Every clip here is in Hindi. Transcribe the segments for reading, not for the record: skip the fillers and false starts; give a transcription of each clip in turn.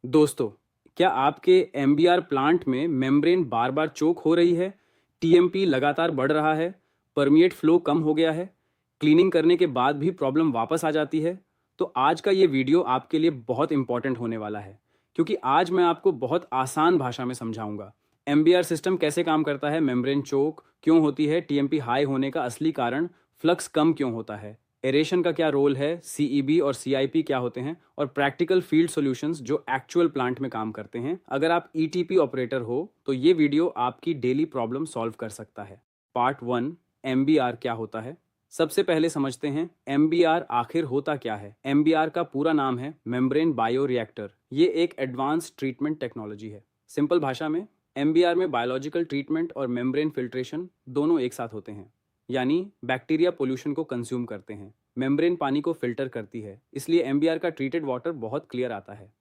दोस्तों, क्या आपके एमबीआर प्लांट में मेम्ब्रेन बार बार चोक हो रही है, टीएमपी लगातार बढ़ रहा है, परमिएट फ्लो कम हो गया है, क्लीनिंग करने के बाद भी प्रॉब्लम वापस आ जाती है? तो आज का ये वीडियो आपके लिए बहुत इंपॉर्टेंट होने वाला है, क्योंकि आज मैं आपको बहुत आसान भाषा में समझाऊंगा एमबीआर सिस्टम कैसे काम करता है, मेम्ब्रेन चोक क्यों होती है, टीएमपी हाई होने का असली कारण, फ्लक्स कम क्यों होता है, एरेशन का क्या रोल है, सीईबी और सीआईपी क्या होते हैं, और प्रैक्टिकल फील्ड सॉल्यूशंस जो एक्चुअल प्लांट में काम करते हैं। अगर आप ईटीपी ऑपरेटर हो तो ये वीडियो आपकी डेली प्रॉब्लम सॉल्व कर सकता है। पार्ट 1, एमबीआर क्या होता है। सबसे पहले समझते हैं एमबीआर आखिर होता क्या है। एमबीआर का पूरा नाम है मेम्ब्रेन बायो रिएक्टर। ये एक एडवांस ट्रीटमेंट टेक्नोलॉजी है। सिंपल भाषा में एमबीआर में बायोलॉजिकल ट्रीटमेंट और मेम्ब्रेन फिल्ट्रेशन दोनों एक साथ होते हैं। यानी बैक्टीरिया पोल्यूशन को कंज्यूम करते हैं, मेम्ब्रेन पानी को फिल्टर करती है, इसलिए एमबीआर का ट्रीटेड वाटर बहुत क्लियर आता है।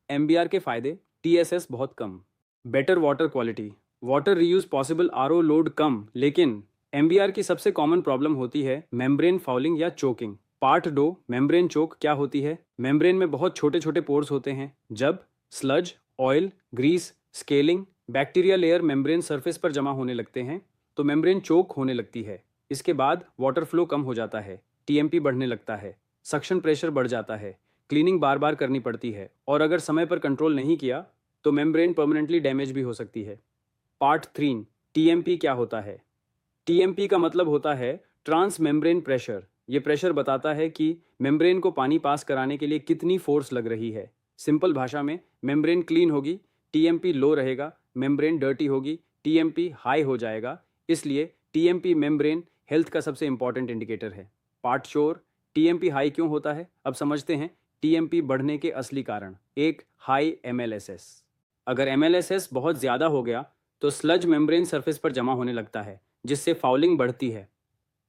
एमबीआर के फायदे: टीएसएस बहुत कम, better water quality, water reuse possible, RO load कम। लेकिन एमबीआर की सबसे कॉमन प्रॉब्लम होती है मेम्ब्रेन फाउलिंग या चोकिंग। पार्ट 2, मेम्ब्रेन चोक क्या होती है। मेम्ब्रेन में बहुत छोटे छोटे पोर्स होते हैं। जब sludge, oil, grease, scaling, bacteria layer membrane surface पर जमा होने लगते हैं तो मेम्ब्रेन चोक होने लगती है। इसके बाद वाटर फ्लो कम हो जाता है, टीएमपी बढ़ने लगता है, सक्शन प्रेशर बढ़ जाता है, क्लीनिंग बार बार करनी पड़ती है, और अगर समय पर कंट्रोल नहीं किया तो मेम्ब्रेन परमानेंटली डैमेज भी हो सकती है। पार्ट 3, टीएमपी क्या होता है। टीएमपी का मतलब होता है ट्रांस मेम्ब्रेन प्रेशर। ये प्रेशर बताता है कि मेम्ब्रेन को पानी पास कराने के लिए कितनी फोर्स लग रही है। सिंपल भाषा में मेम्ब्रेन क्लीन होगी, टीएमपी लो रहेगा, मेम्ब्रेन डर्टी होगी, टीएमपी हाई हो जाएगा। इसलिए टीएमपी मेम्ब्रेन हेल्थ का सबसे इंपॉर्टेंट इंडिकेटर है। पार्ट 4, टीएमपी हाई क्यों होता है। अब समझते हैं टीएमपी बढ़ने के असली कारण। एक, हाई एमएलएसएस। अगर एमएलएसएस बहुत ज़्यादा हो गया तो स्लज मेम्ब्रेन सरफेस पर जमा होने लगता है, जिससे फाउलिंग बढ़ती है।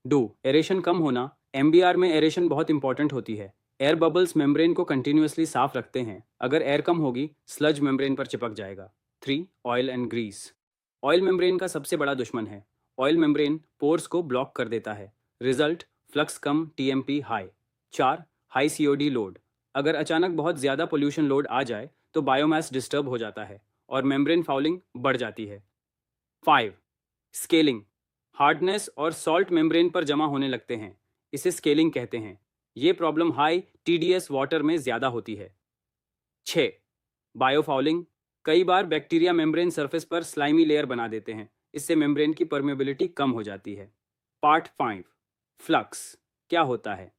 2, एरेशन कम होना। एमबीआर में एरेशन बहुत इंपॉर्टेंट होती है। एयर बबल्स मेम्ब्रेन को कंटिन्यूअसली साफ रखते हैं। अगर एयर कम होगी स्लज मेम्ब्रेन पर चिपक जाएगा। 3, oil and grease. Oil membrane का सबसे बड़ा दुश्मन है। ऑयल मेम्ब्रेन पोर्स को ब्लॉक कर देता है। रिजल्ट, फ्लक्स कम, TMP high. 4, high COD load. अगर अचानक बहुत ज़्यादा पोल्यूशन लोड आ जाए तो बायोमास डिस्टर्ब हो जाता है और मेम्ब्रेन फाउलिंग बढ़ जाती है। 5, स्केलिंग। हार्डनेस और सॉल्ट मेम्ब्रेन पर जमा होने लगते हैं, इसे स्केलिंग कहते हैं। ये प्रॉब्लम हाई टीडीएस वाटर में ज़्यादा होती है। 6, बायोफाउलिंग। कई बार बैक्टीरिया मेम्ब्रेन सरफेस पर स्लाइमी लेयर बना देते हैं, इससे मेम्ब्रेन की परमेबिलिटी कम हो जाती है। पार्ट 5, फ्लक्स क्या होता है।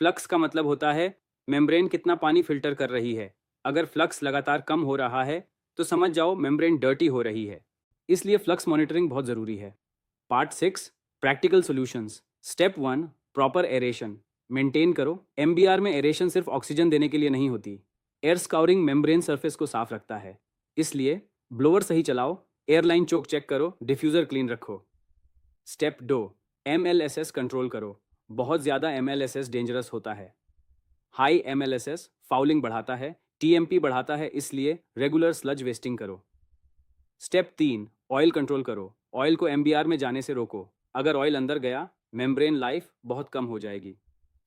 फ्लक्स का मतलब होता है मेम्ब्रेन कितना पानी फिल्टर कर रही है। अगर फ्लक्स लगातार कम हो रहा है तो समझ जाओ मेम्ब्रेन डर्टी हो रही है, इसलिए फ्लक्स मॉनिटरिंग बहुत ज़रूरी है। Part 6, practical solutions. Step 1, proper aeration maintain करो। एमबीआर में एरेशन सिर्फ ऑक्सीजन देने के लिए नहीं होती। एयर स्काउरिंग मेम्ब्रेन सरफेस को साफ रखता है, इसलिए ब्लोअर सही चलाओ, एयरलाइन चोक चेक करो, डिफ्यूज़र क्लीन रखो। स्टेप 2, एमएलएसएस कंट्रोल करो। बहुत ज़्यादा एमएलएसएस डेंजरस होता है। हाई एमएलएसएस फाउलिंग बढ़ाता है, टीएमपी बढ़ाता है, इसलिए रेगुलर स्लज वेस्टिंग करो। स्टेप 3, ऑयल कंट्रोल करो। ऑयल को एमबीआर में जाने से रोको। अगर ऑयल अंदर गया मेम्ब्रेन लाइफ बहुत कम हो जाएगी।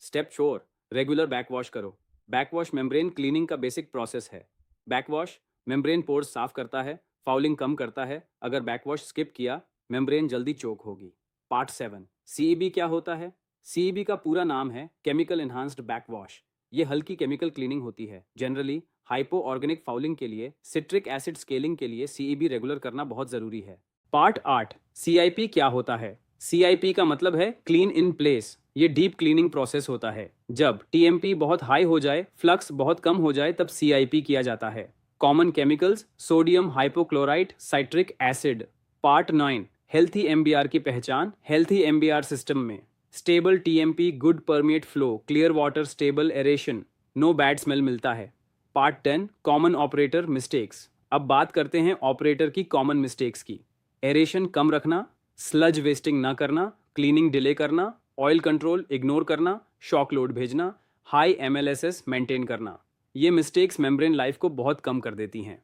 स्टेप 4, रेगुलर बैकवॉश करो। बैकवॉश मेम्ब्रेन क्लीनिंग का बेसिक प्रोसेस है। बैकवॉश मेम्ब्रेन पोर्स साफ करता है, फाउलिंग कम करता है। अगर बैकवॉश स्किप किया मेम्ब्रेन जल्दी चोक होगी। पार्ट 7, सीईबी क्या होता है। सीईबी का पूरा नाम है केमिकल एनहांस्ड बैकवॉश। ये हल्की केमिकल क्लीनिंग होती है। जनरली हाइपो ऑर्गेनिक फाउलिंग के लिए, सिट्रिक एसिड स्केलिंग के लिए सीईबी रेगुलर करना बहुत ज़रूरी है। पार्ट 8, सीआईपी क्या होता है। सीआईपी का मतलब है क्लीन इन प्लेस। ये डीप क्लीनिंग प्रोसेस होता है। जब टीएमपी बहुत हाई हो जाए, फ्लक्स बहुत कम हो जाए, तब सीआईपी किया जाता है। Common chemicals: sodium hypochlorite, citric acid. Part 9, healthy MBR की पहचान। हेल्थी एमबीआर सिस्टम में stable TMP, good permeate flow, clear water, stable aeration, no bad smell मिलता है। Part 10, common operator mistakes. अब बात करते हैं ऑपरेटर की कॉमन मिस्टेक्स की। एरेशन कम रखना, स्लज वेस्टिंग ना करना, क्लीनिंग डिले करना, ऑयल कंट्रोल इग्नोर करना, शॉक लोड भेजना, हाई एमएलएसएस मेंटेन करना। ये मिस्टेक्स मेम्ब्रेन लाइफ को बहुत कम कर देती हैं।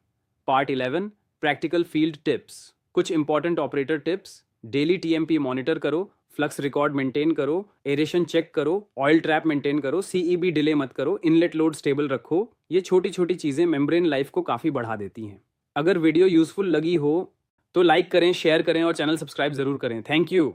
Part 11, practical field tips. कुछ important operator tips: daily TMP monitor करो, फ्लक्स रिकॉर्ड मेंटेन करो, एरेशन चेक करो, ऑयल ट्रैप मेंटेन करो, सीईबी डिले मत करो, इनलेट लोड स्टेबल रखो। ये छोटी छोटी चीज़ें मेम्ब्रेन लाइफ को काफ़ी बढ़ा देती हैं। अगर वीडियो यूजफुल लगी हो तो लाइक करें, शेयर करें और चैनल सब्सक्राइब ज़रूर करें। Thank you.